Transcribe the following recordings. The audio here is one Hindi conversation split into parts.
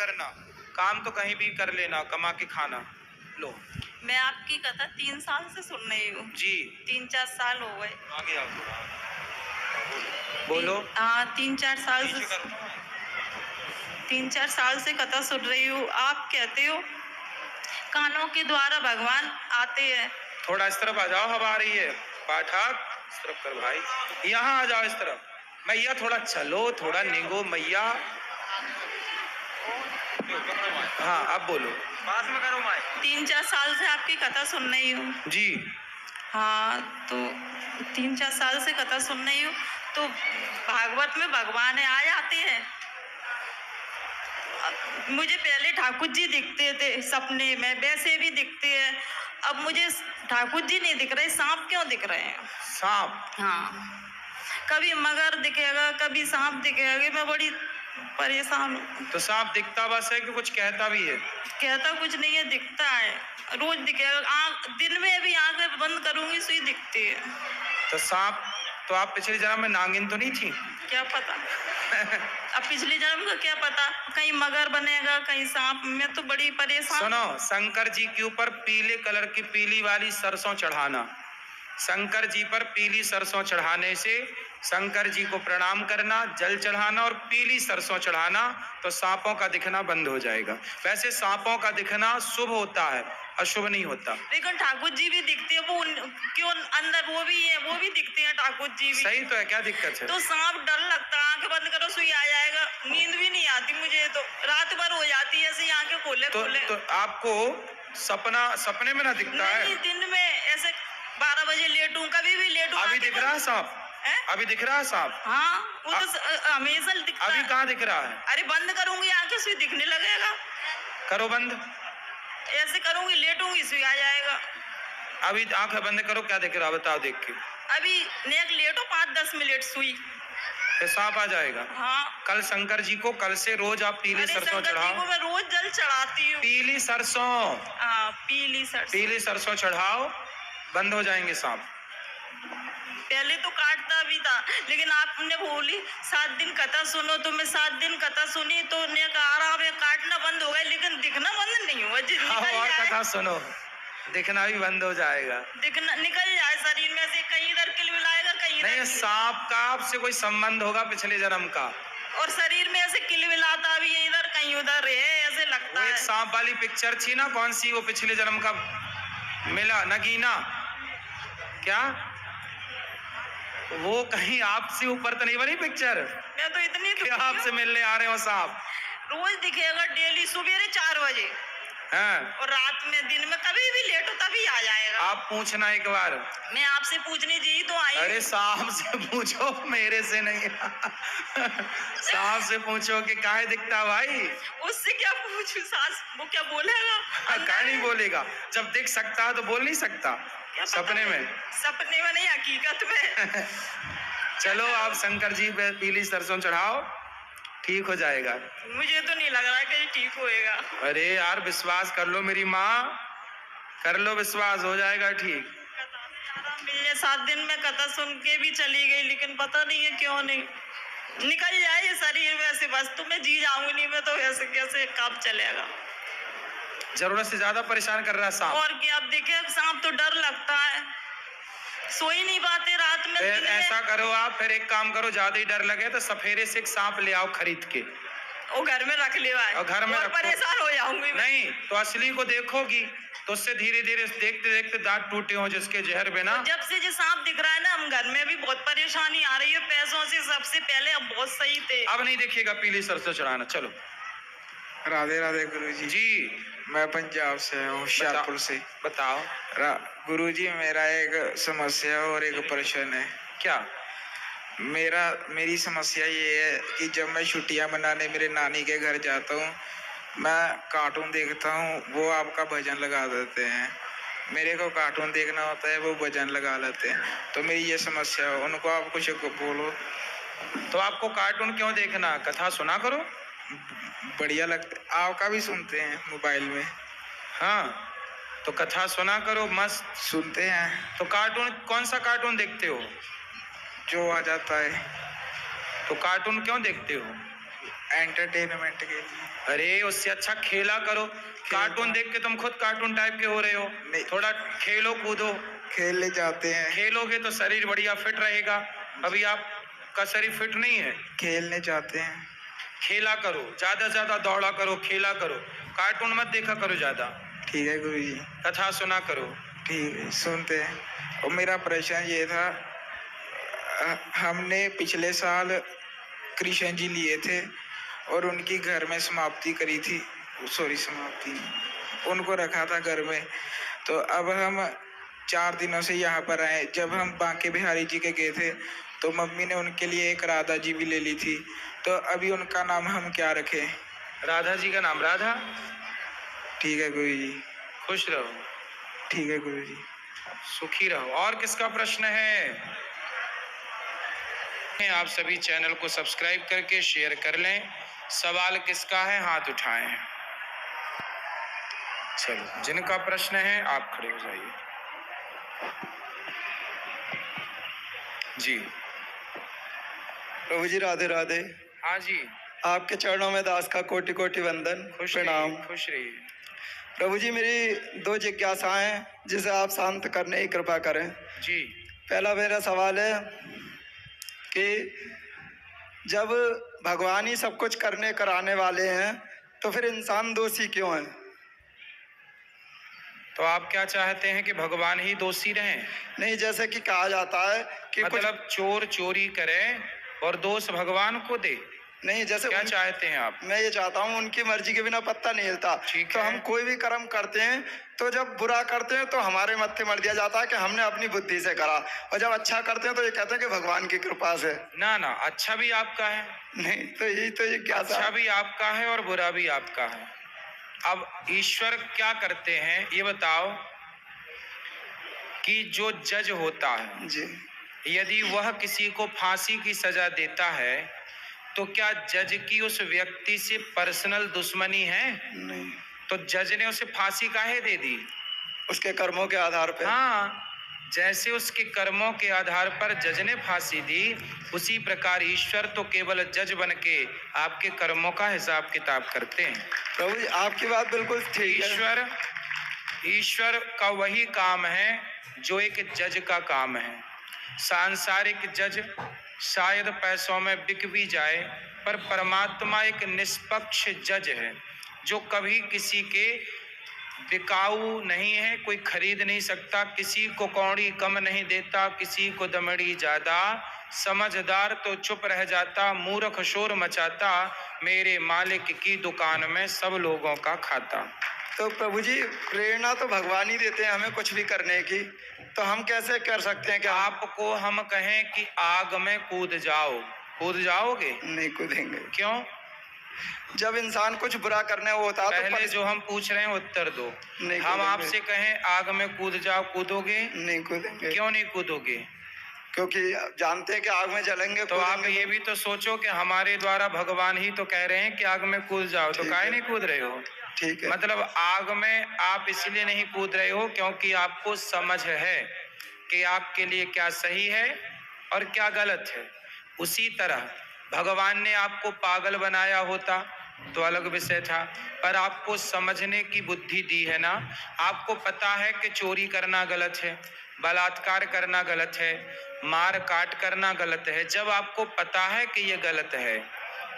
करना, काम तो कहीं भी कर लेना, कमा के खाना। लो। मैं आपकी कथा 3 साल से सुन रही हूँ जी। 3-4 साल हो गए। आगे आओ थोड़ा, बोलो। हाँ 3-4 साल से 3-4 साल से कथा सुन रही हूँ। आप कहते हो कानों के द्वारा भगवान आते हैं। थोड़ा इस तरफ आ जाओ, हवा आ रही है। पाठक इस तरफ कर भाई, यहाँ आ जाओ इस तरफ। मैया थोड़ा चलो, थोड़ा निगो मैया। हाँ अब बोलो, पास में करो माइक। 3-4 साल से आपकी कथा सुन रही हूँ जी। हाँ तो 3-4 साल से कथा सुन रही हूँ तो भागवत में भगवान आ जाते हैं। मुझे पहले ठाकुर जी दिखते थे सपने में, वैसे भी दिखते हैं। अब मुझे ठाकुर जी नहीं दिख रहे, सांप क्यों दिख रहे हैं? सांप? हाँ, कभी मगर दिखेगा, कभी सांप दिखेगा। मैं बड़ी परेशान हूँ। तो सांप दिखता बस है कि कुछ कहता भी है? कहता कुछ नहीं है, दिखता है, रोज दिखेगा। दिन में भी आंखें बंद करूंगी सुई दिखती है। तो सांप, तो आप पिछले जन्म में नागिन तो नहीं थी? क्या पता अब पिछले जन्म का क्या पता, कहीं मगर बनेगा कहीं सांप। मैं तो बड़ी परेशान। सुनो, शंकर जी के ऊपर पीले कलर की पीली वाली सरसों चढ़ाना। शंकर जी पर पीली सरसों चढ़ाने से शंकर जी को प्रणाम करना, जल चढ़ाना और पीली सरसों चढ़ाना, तो सांपों का दिखना बंद हो जाएगा। वैसे सांपों का दिखना शुभ होता है, अशुभ नहीं होता। लेकिन ठाकुर जी भी दिखते हैं, वो क्यों अंदर वो भी है, वो भी दिखते हैं ठाकुर जी भी। सही तो है, क्या दिक्कत है? तो सांप डर लगता है, आंखें बंद करो सुई आ जाएगा। नींद भी नहीं आती मुझे, तो रात भर हो जाती है ऐसे आंखें खोले खोले। तो आपको सपने में ना दिखता है? नहीं, दिन में ऐसे 12 बजे लेटूं, कभी भी लेटूं। अभी दिख रहा है सांप? अभी दिख रहा है सांप? हाँ, वो तो हमेशा दिखता है। अभी कहाँ दिख रहा है? अरे बंद करूंगी आंखें सुई दिखने लगेगा। करो बंद। ऐसे करूंगी, लेटूंगी सुई आ जाएगा। अभी आंखें बंद करो, क्या दिख रहा है बताओ देख के। अभी नेक लेटो 5-10 मिनट सुई, फिर सांप आ जाएगा। हाँ। कल शंकर जी को, कल से रोज आप पीली सरसों चढ़ाओ। को मैं रोज जल चढ़ाती हूँ। पीली सरसों? हाँ, पीली सरसों चढ़ाओ, बंद हो जाएंगे सांप। पहले तो काटता भी था, लेकिन आपने बोली 7 दिन कथा सुनो, तो मैं 7 दिन कथा सुनी तो ने आराम है, काटना बंद हो गया, लेकिन दिखना बंद नहीं हुआ। और कथा सुनो, दिखना भी बंद हो जाएगा। दिखना निकल जाए शरीर में से, कहीं इधर किलबिलाएगा कहीं नहीं। सांप का आपसे कोई संबंध होगा पिछले जन्म का, और शरीर में ऐसे किलबिलाता भी है, इधर कहीं उधर है, ऐसे लगता है। एक सांप वाली पिक्चर थी ना, कौन सी, वो पिछले जन्म का मिला, नगीना क्या, वो कहीं आपसे ऊपर तो नहीं बनी पिक्चर? मैं तो इतनी क्या आपसे मिलने आ रहे हो सांप? रोज दिखेगा, डेली सवेरे 4 बजे। हाँ। और रात में, दिन में कभी भी लेट हो तभी आ जाएगा। आप पूछना एक बार। मैं आपसे पूछने जी तो आई। अरे सांप से पूछो, मेरे से नहीं। सांप से पूछो कि काहे दिखता भाई। उससे क्या पूछूं, सास वो क्या बोलेगा? काहे नहीं बोलेगा, जब दिख सकता है तो बोल नहीं सकता? सपने में? सपने में नहीं, हकीकत में। चलो आप शंकर जी पे पीली सरसों चढ़ाओ, ठीक हो जाएगा। मुझे तो नहीं लग रहा कि ठीक होएगा। अरे यार विश्वास कर लो मेरी माँ, कर लो विश्वास, हो जाएगा ठीक। मिलने 7 दिन में कथा सुन के भी चली गई, लेकिन पता नहीं है क्यों नहीं निकल जाए ये शरीर में से, बस तो मैं जी जाऊंगी नहीं। मैं तो ऐसे कैसे काम चलेगा? जरूरत से ज्यादा परेशान कर रहा है सांप। और क्या, अब देखे सांप तो डर लगता है, सो ही नहीं पाते रात में। फिर ऐसा करो आप, फिर एक काम करो, ज्यादा ही डर लगे तो सफेरे से एक सांप ले आओ खरीद के, वो घर में रख ले भाई। और घर में परेशान हो जाऊंगी नहीं तो असली को देखोगी तो उससे धीरे धीरे देखते देखते दांत टूटे हो जिसके जहर बिना। जब से जो सांप दिख रहा है ना, हम घर में भी बहुत परेशानी आ रही है पैसों से। सबसे पहले अब बहुत सही थे, अब नहीं देखिएगा पीली सरसों चढ़ाना। चलो। राधे राधे गुरुजी। जी। मैं पंजाब से हूँ, होशियारपुर से। बताओ। गुरुजी मेरा एक समस्या और एक प्रश्न है। क्या? मेरी समस्या ये है कि जब मैं छुट्टियां मनाने मेरे नानी के घर जाता हूँ, मैं कार्टून देखता हूँ, वो आपका भजन लगा देते हैं। मेरे को कार्टून देखना होता है, वो भजन लगा लेते हैं। तो मेरी ये समस्या है, उनको आप कुछ बोलो। तो आपको कार्टून क्यों देखना, कथा सुना करो, बढ़िया लगता। आपका भी सुनते हैं मोबाइल में। हाँ तो कथा सुना करो, मस्त सुनते हैं। तो कार्टून, कौन सा कार्टून देखते हो? जो आ जाता है। तो कार्टून क्यों देखते हो? एंटरटेनमेंट के लिए। अरे उससे अच्छा खेला करो। कार्टून देख के तुम खुद कार्टून टाइप के हो रहे हो। नहीं। थोड़ा खेलो कूदो। खेलने जाते हैं। खेलोगे तो शरीर बढ़िया फिट रहेगा। अभी आपका शरीर फिट नहीं है। खेलने जाते हैं। खेला करो, ज्यादा ज्यादा दौड़ा करो, खेला करो, कार्टून मत देखा करो ज्यादा। ठीक है गुरुजी। कथा सुना करो। ठीक है, सुनते हैं। और मेरा प्रश्न ये था, हमने पिछले साल कृष्ण जी लिए थे और उनकी घर में समाप्ति करी थी। सॉरी, समाप्ति नहीं, उनको रखा था घर में। तो अब हम 4 दिनों से यहाँ पर आए। जब हम बांके बिहारी जी के गए थे तो मम्मी ने उनके लिए एक राधा जी भी ले ली थी। तो अभी उनका नाम हम क्या रखें? राधा जी का नाम राधा। ठीक है गुरु जी। खुश रहो। ठीक है गुरु जी। सुखी रहो। और किसका प्रश्न है? आप सभी चैनल को सब्सक्राइब करके शेयर कर लें। सवाल किसका है? हाथ उठाएं। चलो, जिनका प्रश्न है आप खड़े हो जाइए। जी प्रभु जी राधे राधे। हाँ जी, आपके चरणों में दास का कोटि कोटि वंदन, खुश प्रणाम। रहिए, खुश रहिए। प्रभु जी मेरी 2 जिज्ञासाएं जिसे आप शांत करने की कृपा करें। जी पहला मेरा सवाल है कि जब भगवान ही सब कुछ करने कराने वाले हैं तो फिर इंसान दोषी क्यों है? तो आप क्या चाहते हैं कि भगवान ही दोषी रहें? नहीं, जैसे कि कहा जाता है कि मतलब चोर चोरी करे और दोष भगवान को दे? नहीं, जैसे क्या चाहते हैं आप? मैं ये चाहता हूँ उनकी मर्जी के बिना पत्ता नहीं हिलता। ठीक तो है। हम कोई भी कर्म करते हैं तो जब बुरा करते हैं तो हमारे मत्थे मर दिया जाता है कि हमने अपनी बुद्धि से करा, और जब अच्छा करते हैं तो ये कहते हैं कि भगवान की कृपा से। ना ना, अच्छा भी आपका है। नहीं, तो यही तो ये क्या अच्छा भी आपका है और बुरा भी आपका है। अब ईश्वर क्या करते हैं ये बताओ कि जो जज होता है, जी यदि वह किसी को फांसी की सजा देता है तो क्या जज की उस व्यक्ति से पर्सनल दुश्मनी है? नहीं, तो जज ने उसे फांसी काहे दे दी? उसके कर्मों के आधार पे। हाँ, जैसे उसके कर्मों के आधार पर जज ने फांसी दी, उसी प्रकार ईश्वर तो केवल जज बन के आपके कर्मों का हिसाब किताब करते हैं। प्रभु जी आपकी बात बिल्कुल ठीक है। ईश्वर का वही काम है जो एक जज का काम है। सांसारिक जज शायद पैसों में बिक भी जाए, पर परमात्मा एक निष्पक्ष जज है जो कभी किसी के बिकाऊ नहीं है, कोई खरीद नहीं सकता, किसी को कौड़ी कम नहीं देता, किसी को दमड़ी ज्यादा। समझदार तो चुप रह जाता, मूर्ख शोर मचाता, मेरे मालिक की दुकान में सब लोगों का खाता। तो प्रभु जी प्रेरणा तो भगवान ही देते हैं हमें कुछ भी करने की, तो हम कैसे कर सकते हैं? क्या आपको हम कहें कि आग में कूद जाओ, कूद जाओगे? नहीं कूदेंगे। क्यों? जब इंसान कुछ बुरा करने होता है पहले तो जो हम पूछ रहे हैं उत्तर दो। नहीं हम कूदेंगे। आपसे कहें आग में कूद जाओ, कूदोगे? नहीं कूदेंगे। क्यों नहीं कूदोगे? क्योंकि जानते हैं कि आग में जलेंगे। तो आप ये भी तो सोचो कि हमारे द्वारा भगवान ही तो कह रहे हैं कि आग में कूद जाओ, तो काहे नहीं कूद रहे हो? ठीक है। मतलब आग में आप इसलिए नहीं कूद रहे हो क्योंकि आपको समझ है कि आपके लिए क्या सही है और क्या गलत है। उसी तरह भगवान ने आपको पागल बनाया होता तो अलग विषय था, पर आपको समझने की बुद्धि दी है ना। आपको पता है कि चोरी करना गलत है, बलात्कार करना गलत है, मार काट करना गलत है। जब आपको पता है कि ये गलत है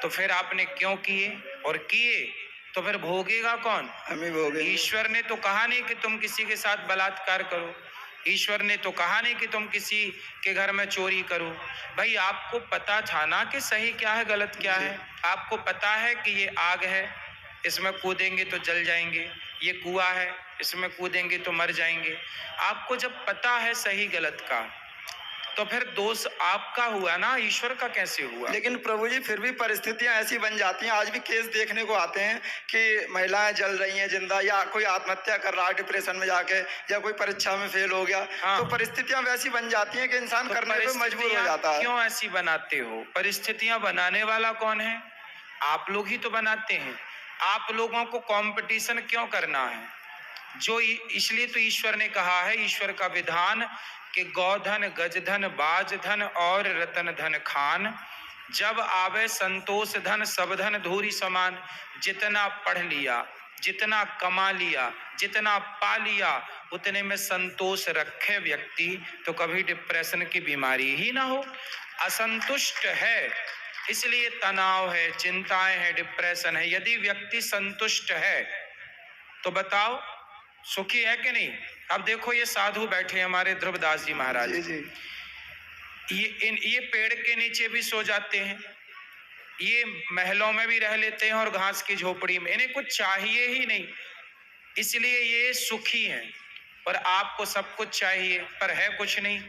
तो फिर आपने क्यों किए, और किए तो फिर भोगेगा कौन? हम ही भोगेंगे। ईश्वर ने तो कहा नहीं कि तुम किसी के साथ बलात्कार करो, ईश्वर ने तो कहा नहीं कि तुम किसी के घर में चोरी करो। भाई आपको पता था ना कि सही क्या है गलत क्या है। आपको पता है कि ये आग है, इसमें कूदेंगे तो जल जाएंगे, ये कुआं है, इसमें कूदेंगे तो मर जाएंगे। आपको जब पता है सही गलत का तो फिर दोष आपका हुआ ना, ईश्वर का कैसे हुआ? लेकिन प्रभु जी फिर भी परिस्थितियां ऐसी बन जाती हैं। आज भी केस देखने को आते हैं कि महिलाएं जल रही हैं जिंदा, या कोई आत्महत्या कर रहा है डिप्रेशन में जाके, या कोई परीक्षा में फेल हो गया। हाँ। तो परिस्थितियां वैसी बन जाती हैं कि इंसान तो करने पे मजबूर हो जाता है। क्यों ऐसी बनाते हो? परिस्थितियां बनाने वाला कौन है? आप लोग ही तो बनाते हैं। आप लोगों को कंपटीशन क्यों करना है? जो इसलिए तो ईश्वर ने कहा है, ईश्वर का विधान कि गौधन, गजधन, बाजधन और रतन धन खान, जब आवे संतोष धन सब धन धूरी समान। जितना पढ़ लिया, जितना कमा लिया, जितना पा लिया, उतने में संतोष रखे व्यक्ति तो कभी डिप्रेशन की बीमारी ही ना हो। असंतुष्ट है इसलिए तनाव है, चिंताएं हैं, डिप्रेशन है। यदि व्यक्ति संतुष्ट है तो बताओ सुखी है कि नहीं। अब देखो ये साधु बैठे हमारे ध्रुवदास जी महाराज, ये पेड़ के नीचे भी सो जाते हैं, ये महलों में भी रह लेते हैं और घास की झोपड़ी में, इन्हें कुछ चाहिए ही नहीं, इसलिए ये सुखी हैं। और आपको सब कुछ चाहिए पर है कुछ नहीं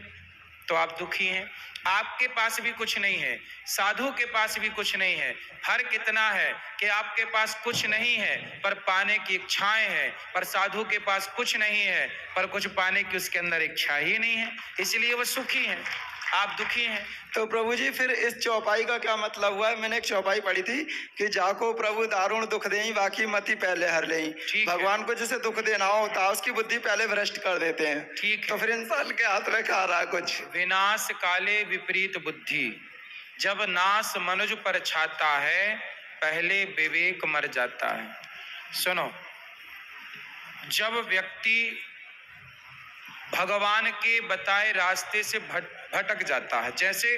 तो आप दुखी हैं। आपके पास भी कुछ नहीं है, साधु के पास भी कुछ नहीं है। फर्क इतना है कि आपके पास कुछ नहीं है पर पाने की इच्छाएं हैं, पर साधु के पास कुछ नहीं है पर कुछ पाने की उसके अंदर इच्छा ही नहीं है, इसलिए वो सुखी हैं, आप दुखी हैं। तो प्रभु जी फिर इस चौपाई का क्या मतलब हुआ है? मैंने एक चौपाई पढ़ी थी कि जाको प्रभु दारुण दुख देई बाकी मति पहले हर लेई। भगवान को जैसे दुख देना होता उसकी बुद्धि पहले भ्रष्ट कर देते हैं। ठीक तो फिर इंसान के हाथ में क्या रहा कुछ? विनाश काले विपरीत बुद्धि, जब नाश मनुज पर छाता है पहले विवेक मर जाता है। सुनो, जब व्यक्ति भगवान के बताए रास्ते से भटक जाता है, जैसे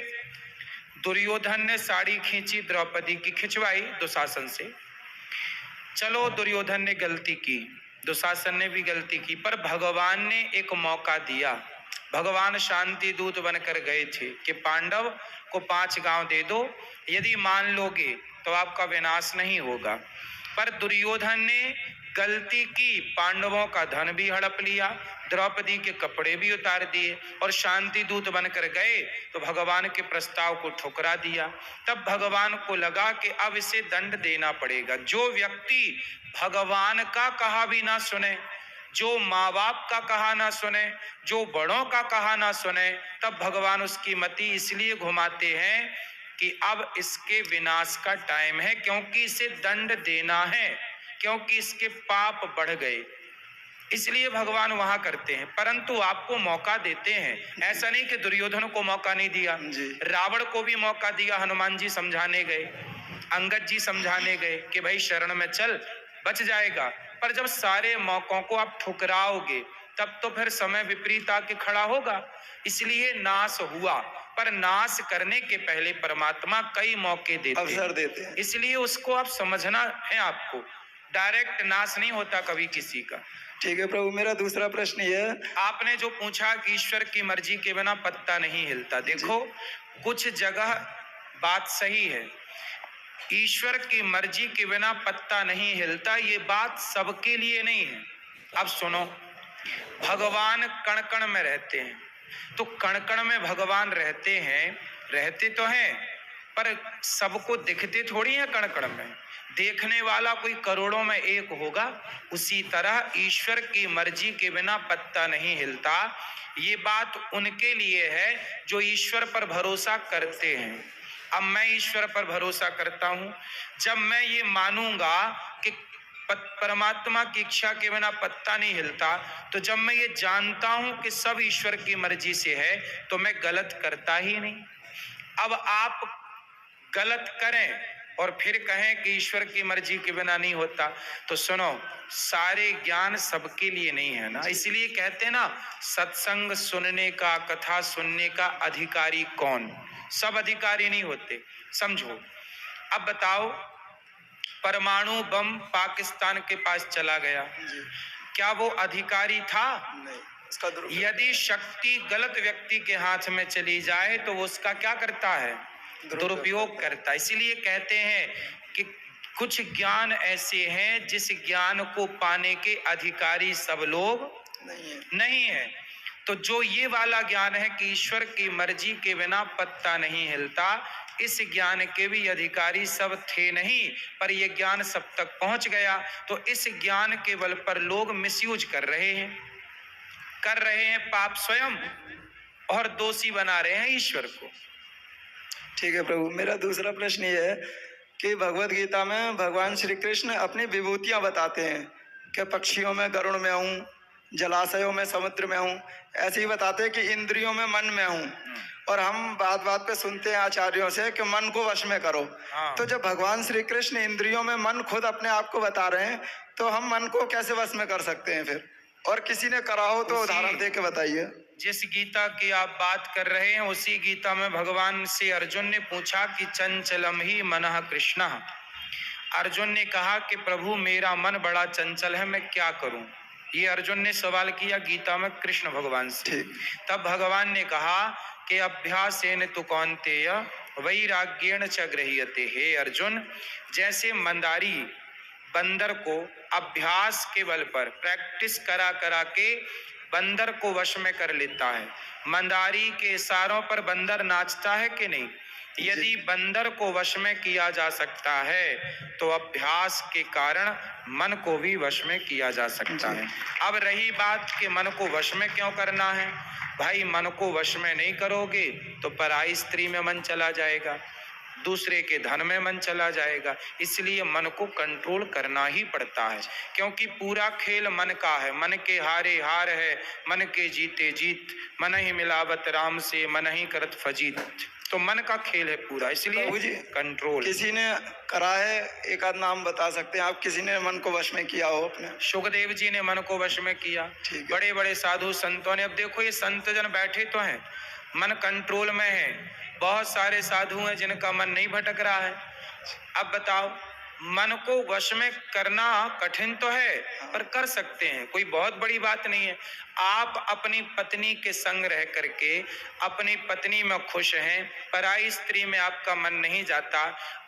दुर्योधन ने साड़ी खींची द्रौपदी की, खिंचवाई दुशासन से, चलो दुर्योधन ने गलती की, दुशासन ने भी गलती की, पर भगवान ने एक मौका दिया। भगवान शांति दूत बनकर गए थे कि पांडव को 5 गांव दे दो, यदि मान लोगे तो आपका विनाश नहीं होगा। पर दुर्योधन ने गलती की, पांडवों का धन भी हड़प लिया, द्रौपदी के कपड़े भी उतार दिए और शांति दूत बनकर गए तो भगवान के प्रस्ताव को ठुकरा दिया। तब भगवान को लगा कि अब इसे दंड देना पड़ेगा। जो व्यक्ति भगवान का कहा भी ना सुने, जो माँ बाप का कहा ना सुने, जो बड़ों का कहा ना सुने, तब भगवान उसकी मति इसलिए घुमाते हैं कि अब इसके विनाश का टाइम है, क्योंकि इसे दंड देना है, क्योंकि इसके पाप बढ़ गए, इसलिए भगवान वहां करते हैं। परंतु आपको मौका देते हैं, ऐसा नहीं कि दुर्योधन को मौका नहीं दिया, रावण को भी मौका दिया। हनुमान जी समझाने गए, अंगद जी समझाने गए कि भाई शरण में चल, बच जाएगा। पर जब सारे मौकों को आप ठुकराओगे तब तो फिर समय विपरीत आके खड़ा होगा, इसलिए नाश हुआ। पर नाश करने के पहले परमात्मा कई मौके देते, अवसर देते हैं, इसलिए उसको आप समझना है। आपको डायरेक्ट नाश नहीं होता कभी किसी का। ठीक है प्रभु, मेरा दूसरा प्रश्न ये है, आपने जो पूछा कि ईश्वर की मर्जी के बिना पत्ता नहीं हिलता, देखो कुछ जगह बात सही है, ईश्वर की मर्जी के बिना पत्ता नहीं हिलता, ये बात सबके लिए नहीं है। अब सुनो, भगवान कण कण में रहते हैं, तो कण कण में भगवान रहते हैं, रहते तो हैं, पर सबको दिखते थोड़ी है कण कण में, देखने वाला कोई करोड़ों में एक होगा। उसी तरह ईश्वर की मर्जी के बिना पत्ता नहीं हिलता। ये बात उनके लिए है जो ईश्वर पर भरोसा करते हैं। अब मैं ईश्वर पर भरोसा करता हूं, जब मैं ये मानूंगा कि परमात्मा की इच्छा के बिना पत्ता नहीं हिलता, तो जब मैं ये जानता हूं कि सब ईश्वर की मर्जी से है, तो मैं गलत करता ही नहीं। अब आप गलत करें और फिर कहें कि ईश्वर की मर्जी के बिना नहीं होता, तो सुनो, सारे ज्ञान सबके लिए नहीं है ना। इसलिए कहते हैं ना, सत्संग सुनने का, कथा सुनने का अधिकारी कौन? सब अधिकारी नहीं होते, समझो। अब बताओ, परमाणु बम पाकिस्तान के पास चला गया, क्या वो अधिकारी था? नहीं, इसका यदि शक्ति गलत व्यक्ति के हाथ में चली जाए तो वो उसका क्या करता है? दुरुपयोग करता है। इसीलिए कहते हैं कि कुछ ज्ञान ऐसे हैं जिस ज्ञान को पाने के अधिकारी सब लोग नहीं है। तो जो ये वाला ज्ञान है कि ईश्वर की मर्जी के बिना पत्ता नहीं हिलता, इस ज्ञान के भी अधिकारी सब थे नहीं, पर यह ज्ञान सब तक पहुंच गया। तो इस ज्ञान के बल पर लोग मिसयूज कर रहे हैं पाप स्वयं, और दोषी बना रहे हैं ईश्वर को। ठीक है प्रभु, मेरा दूसरा प्रश्न ये है कि भगवत गीता में भगवान श्री कृष्ण अपनी विभूतियां बताते हैं कि पक्षियों में गरुड़ में हूँ, जलाशयों में समुद्र में हूँ, ऐसे ही बताते हैं कि इंद्रियों में मन में हूँ, और हम बात बात पे सुनते हैं आचार्यों से कि मन को वश में करो। हाँ। तो जब भगवान श्री कृष्ण इंद्रियों में मन खुद अपने आप को बता रहे हैं, तो हम मन को कैसे वश में कर सकते हैं फिर? और किसी ने करा हो तो उसी- उदाहरण दे के बताइए। जिस गीता की आप बात कर रहे हैं, उसी गीता में भगवान से अर्जुन ने पूछा कि चंचलम ही मनः कृष्ण। अर्जुन ने कहा कि प्रभु मेरा मन बड़ा चंचल है, मैं क्या करूं? ये अर्जुन ने सवाल किया गीता में कृष्ण भगवान से। ठीक। तब भगवान ने कहा कि अभ्यासेन तु कौन्तेय वैराग्येण च गृह्यते। हे अर्जुन, जैसे मंदारी बंदर को अभ्यास के बल पर प्रैक्टिस करा करा के बंदर को वश में कर लेता है। मंदारी के इशारों पर बंदर नाचता है कि नहीं? यदि बंदर को वश में किया जा सकता है तो अभ्यास के कारण मन को भी वश में किया जा सकता है। अब रही बात कि मन को वश में क्यों करना है, भाई मन को वश में नहीं करोगे तो पराई स्त्री में मन चला जाएगा, दूसरे के धन में मन चला जाएगा। इसलिए मन को कंट्रोल करना ही पड़ता है, क्योंकि पूरा खेल मन का है। मन के हारे हार है, मन के जीते जीत, मन ही मिलावत राम से, मन ही करत फजीत। तो मन का खेल है पूरा, इसलिए प्रभु जी, कंट्रोल। किसी ने करा है, एक आध नाम बता सकते हैं आप, किसी ने मन को वश में किया हो अपने? सुखदेव जी ने मन को वश में किया, ठीक है। बड़े बड़े साधु संतों ने। अब देखो ये संत जन बैठे तो हैं, मन कंट्रोल में है। बहुत सारे साधु हैं जिनका मन नहीं भटक रहा है। अब बताओ, मन को वश में करना कठिन तो है, पर कर सकते हैं, कोई बहुत बड़ी बात नहीं है। आप अपनी पत्नी के संग रह करके अपनी पत्नी में खुश हैं, पराई स्त्री में आपका मन नहीं जाता।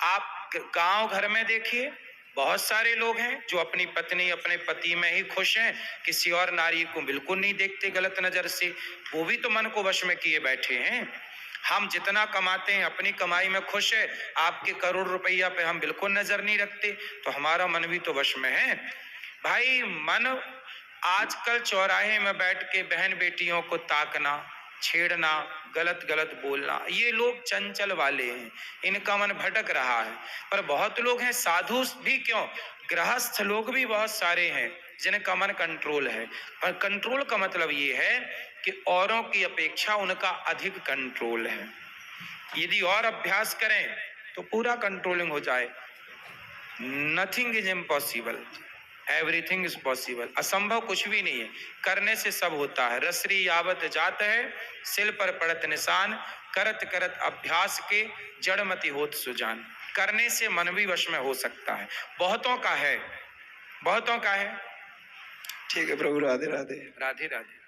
आप गांव घर में देखिए, बहुत सारे लोग हैं जो अपनी पत्नी अपने पति में ही खुश हैं, किसी और नारी को बिल्कुल नहीं देखते गलत नजर से। वो भी तो मन को वश में किए बैठे हैं। हम जितना कमाते हैं अपनी कमाई में खुश है, आपके करोड़ रुपया पे हम बिल्कुल नजर नहीं रखते, तो हमारा मन भी तो वश में है। भाई मन आजकल चौराहे में बैठ के बहन बेटियों को ताकना, छेड़ना, गलत गलत बोलना, ये लोग चंचल वाले हैं, इनका मन भटक रहा है। पर बहुत लोग हैं, साधु भी क्यों, गृहस्थ लोग भी बहुत सारे हैं जिनका मन कंट्रोल है। और कंट्रोल का मतलब ये है कि औरों की अपेक्षा उनका अधिक कंट्रोल है। यदि और अभ्यास करें तो पूरा कंट्रोलिंग हो जाए। Nothing is impossible, everything is possible. असंभव कुछ भी नहीं है, करने से सब होता है। रसरी यावत जात है, सिल पर पड़त निशान, करत करत अभ्यास के जड़मति होत सुजान। करने से मन भी वश में हो सकता है। बहुतों का है, बहुतों का है। ठीक है प्रभु, राधे राधे। राधे राधे।